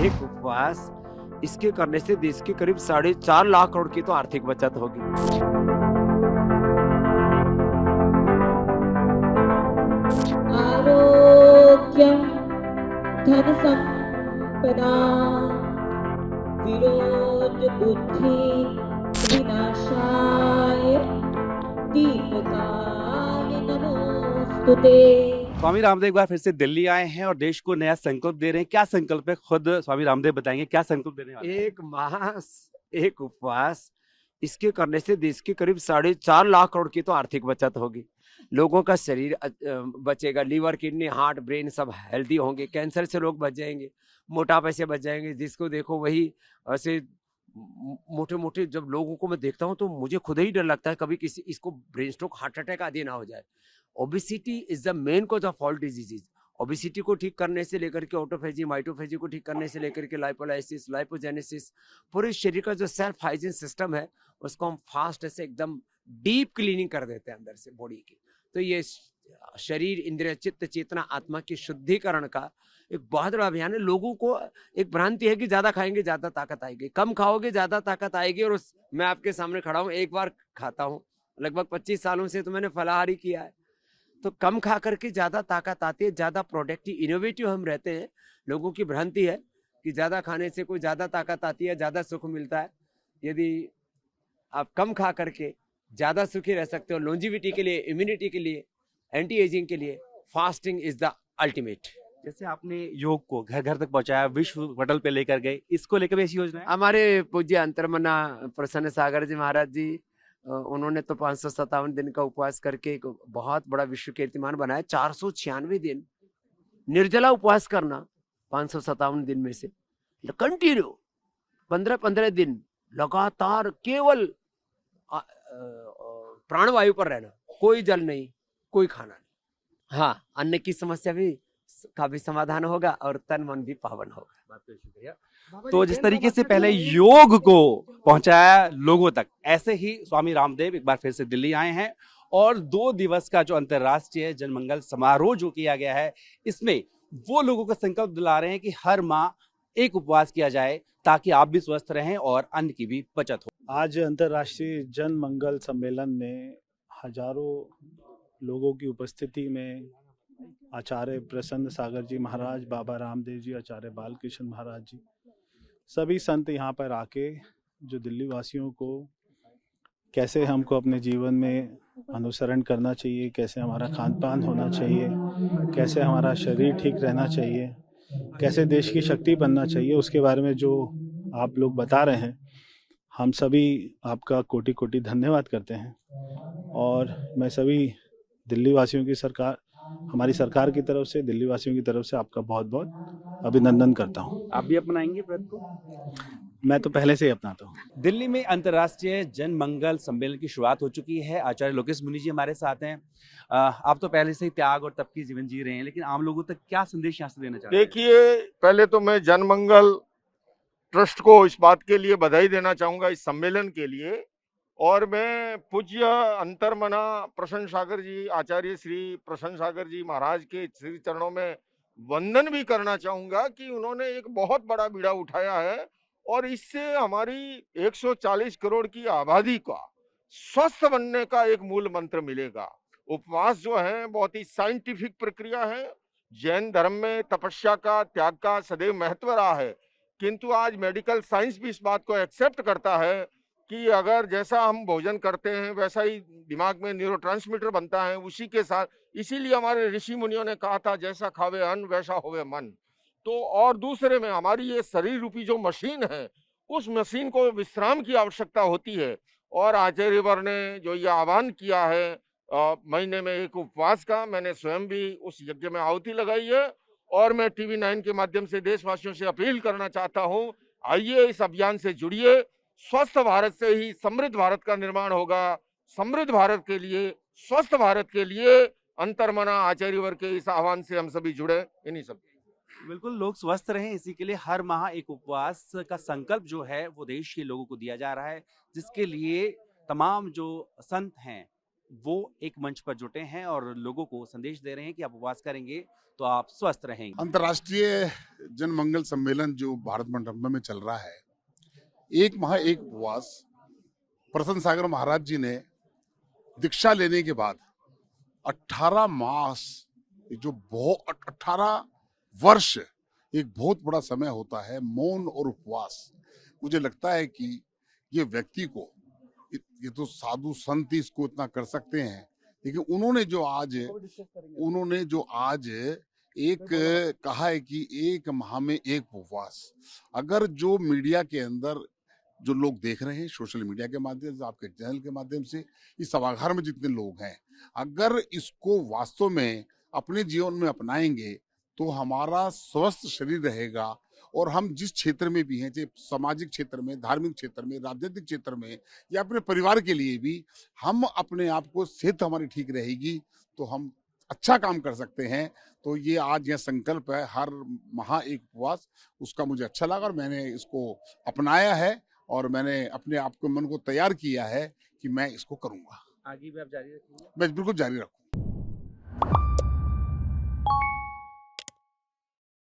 एक उपवास इसके करने से देश की करीब 4.5 करोड़ की तो आर्थिक बचत होगी। आरोग्यं धनसम्पदा विरोधबुद्धि विनाशाय दीपकाय नमोस्तुते। स्वामी रामदेव एक बार फिर से दिल्ली आए हैं और देश को नया संकल्प दे रहे हैं। क्या संकल्प है, खुद स्वामी रामदेव बताएंगे क्या संकल्प देने वाले हैं? एक मास एक उपवास इसके करने से देश की करीब 4.5 करोड़ की तो आर्थिक बचत होगी। लोगों का शरीर बचेगा, लीवर, किडनी, हार्ट, ब्रेन सब हेल्दी होंगे। कैंसर से लोग बच जाएंगे, मोटापे से बच जाएंगे। जिसको देखो वही ऐसे मोटे मोटे जब लोगों को मैं देखता हूँ तो मुझे खुद ही डर लगता है कभी किसी इसको ब्रेन स्ट्रोक, हार्ट अटैक आदि ना हो जाए। Obesity is the main cause of all diseases. Obesity को ठीक करने से लेकर के ऑटोफेजी, माइटोफेजी को ठीक करने से लेकर के लाइपोलाइसिस, लाइपोजेनेसिस, पूरे शरीर का जो सेल्फ हाइजीन सिस्टम है उसको हम फास्ट ऐसे एकदम डीप क्लीनिंग कर देते हैं अंदर से बॉडी की। तो ये शरीर, इंद्रिय, चित्त, चेतना, आत्मा की शुद्धिकरण का एक बहुत बड़ा अभियान है। लोगों को एक भ्रांति है कि ज्यादा खाएंगे ज्यादा ताकत आएगी, कम खाओगे ज्यादा ताकत आएगी। और मैं आपके सामने खड़ा हूँ, एक बार खाता हूँ, लगभग 25 सालों से तो मैंने फलाहारी किया है। तो कम खा करके ज्यादा ताकत आती है, ज्यादा प्रोडक्टिव, इनोवेटिव हम रहते हैं। लोगों की भ्रांति है कि ज्यादा खाने से कोई ज्यादा ताकत आती है, ज्यादा सुख मिलता है। यदि आप कम खा करके ज्यादा सुखी रह सकते हो, लॉन्जिविटी के लिए, इम्यूनिटी के लिए, एंटी एजिंग के लिए, फास्टिंग इज द अल्टीमेट। जैसे आपने योग को घर घर तक पहुंचाया, विश्व पटल पे लेकर गए, इसको लेकर भी ऐसी योजना है? हमारे पूज्य अंतर्मना प्रसन्न सागर जी महाराज जी, उन्होंने तो 557 दिन का उपवास करके एक बहुत बड़ा विश्व कीर्तिमान बनाया। 496 दिन निर्जला उपवास करना, 557 दिन में से कंटिन्यू 15-15 दिन लगातार केवल प्राणवायु पर रहना, कोई जल नहीं, कोई खाना नहीं। हाँ, अन्न की समस्या भी का भी समाधान होगा और तन मन भी पावन होगा। बात तो शुक्रिया। तो जिस तरीके से पहले योग को पहुंचाया लोगों तक, ऐसे ही स्वामी रामदेव एक बार फिर से दिल्ली आए हैं और 2 दिवस का जो अंतर्राष्ट्रीय जन मंगल समारोह जो किया गया है, इसमें वो लोगों को संकल्प दिला रहे हैं कि हर माह एक उपवास किया जाए ताकि आप भी स्वस्थ रहें और अन्न की भी बचत हो। आज अंतर्राष्ट्रीय जन मंगल सम्मेलन में हजारों लोगों की उपस्थिति में आचार्य प्रसन्न सागर जी महाराज, बाबा रामदेव जी, आचार्य बालकृष्ण महाराज जी, सभी संत यहाँ पर आके जो दिल्ली वासियों को कैसे हमको अपने जीवन में अनुसरण करना चाहिए, कैसे हमारा खान पान होना चाहिए, कैसे हमारा शरीर ठीक रहना चाहिए, कैसे देश की शक्ति बनना चाहिए, उसके बारे में जो आप लोग बता रहे हैं, हम सभी आपका कोटि कोटि धन्यवाद करते हैं। और मैं सभी दिल्ली वासियों की सरकार, हमारी सरकार की तरफ से, दिल्ली वासियों की तरफ से आपका बहुत बहुत अभिनंदन करता हूँ। आप भी अपनाएंगे व्रत को? मैं तो पहले से ही अपनाता हूँ। दिल्ली में अंतर्राष्ट्रीय जन मंगल सम्मेलन की शुरुआत हो चुकी है। आचार्य लोकेश मुनि जी हमारे साथ हैं। आप तो पहले से ही त्याग और तप की जीवन जी रहे हैं, लेकिन आम लोगों तक क्या संदेश यहाँ से देना चाहते हैं? देखिए, पहले तो मैं जन मंगल ट्रस्ट को इस बात के लिए बधाई देना चाहूंगा, इस सम्मेलन के लिए। और मैं पूज्य अंतर्मना प्रसन्न सागर जी, आचार्य श्री प्रसन्न सागर जी महाराज के श्री चरणों में वंदन भी करना चाहूंगा कि उन्होंने एक बहुत बड़ा बीड़ा उठाया है और इससे हमारी 140 करोड़ की आबादी का स्वस्थ बनने का एक मूल मंत्र मिलेगा। उपवास जो है बहुत ही साइंटिफिक प्रक्रिया है। जैन धर्म में तपस्या का, त्याग का सदैव महत्व रहा है, किंतु आज मेडिकल साइंस भी इस बात को एक्सेप्ट करता है कि अगर जैसा हम भोजन करते हैं वैसा ही दिमाग में न्यूरोट्रांसमीटर बनता है, उसी के साथ। इसीलिए हमारे ऋषि मुनियों ने कहा था, जैसा खावे अन्न वैसा होवे मन। तो और दूसरे में हमारी ये शरीर रूपी जो मशीन है, उस मशीन को विश्राम की आवश्यकता होती है। और आचार्यवर ने जो ये आह्वान किया है महीने में एक उपवास का, मैंने स्वयं भी उस यज्ञ में आहुति लगाई है। और मैं टीवी 9 के माध्यम से देशवासियों से अपील करना चाहता हूँ, आइए इस अभियान से जुड़िए। स्वस्थ भारत से ही समृद्ध भारत का निर्माण होगा। समृद्ध भारत के लिए, स्वस्थ भारत के लिए अंतर्मना आचार्यवर के इस आह्वान से हम सभी जुड़े। इन्हीं सब बिल्कुल, लोग स्वस्थ रहें इसी के लिए हर माह एक उपवास का संकल्प जो है वो देश के लोगों को दिया जा रहा है, जिसके लिए तमाम जो संत हैं वो एक मंच पर जुटे हैं और लोगों को संदेश दे रहे हैं कि आप उपवास करेंगे तो आप स्वस्थ रहेंगे। अंतर्राष्ट्रीय जन मंगल सम्मेलन जो भारत मंडप में चल रहा है, एक माह एक उपवास, प्रसन्न सागर महाराज जी ने दीक्षा लेने के बाद 18 मास, जो 18 वर्ष एक बहुत बड़ा समय होता है मौन और उपवास। मुझे लगता है कि ये व्यक्ति को, ये तो साधु संत इसको इतना कर सकते हैं, लेकिन उन्होंने जो आज एक कहा है कि एक माह में एक उपवास, अगर जो मीडिया के अंदर जो लोग देख रहे हैं, सोशल मीडिया के माध्यम से, आपके चैनल के माध्यम से, इस सभागार में जितने लोग हैं, अगर इसको वास्तव में अपने जीवन में अपनाएंगे तो हमारा स्वस्थ शरीर रहेगा और हम जिस क्षेत्र में भी हैं, चाहे सामाजिक क्षेत्र में, धार्मिक क्षेत्र में, राजनीतिक क्षेत्र में या अपने परिवार के लिए भी, हम अपने आप को, सेहत हमारी ठीक रहेगी तो हम अच्छा काम कर सकते हैं। तो ये आज यह संकल्प है हर माह एक उपवास, उसका मुझे अच्छा लगा और मैंने इसको अपनाया है और मैंने अपने आप को, मन को तैयार किया है कि मैं इसको करूंगा। आगे भी आप जारी रखेंगे? मैं बिल्कुल जारी रखूंगा।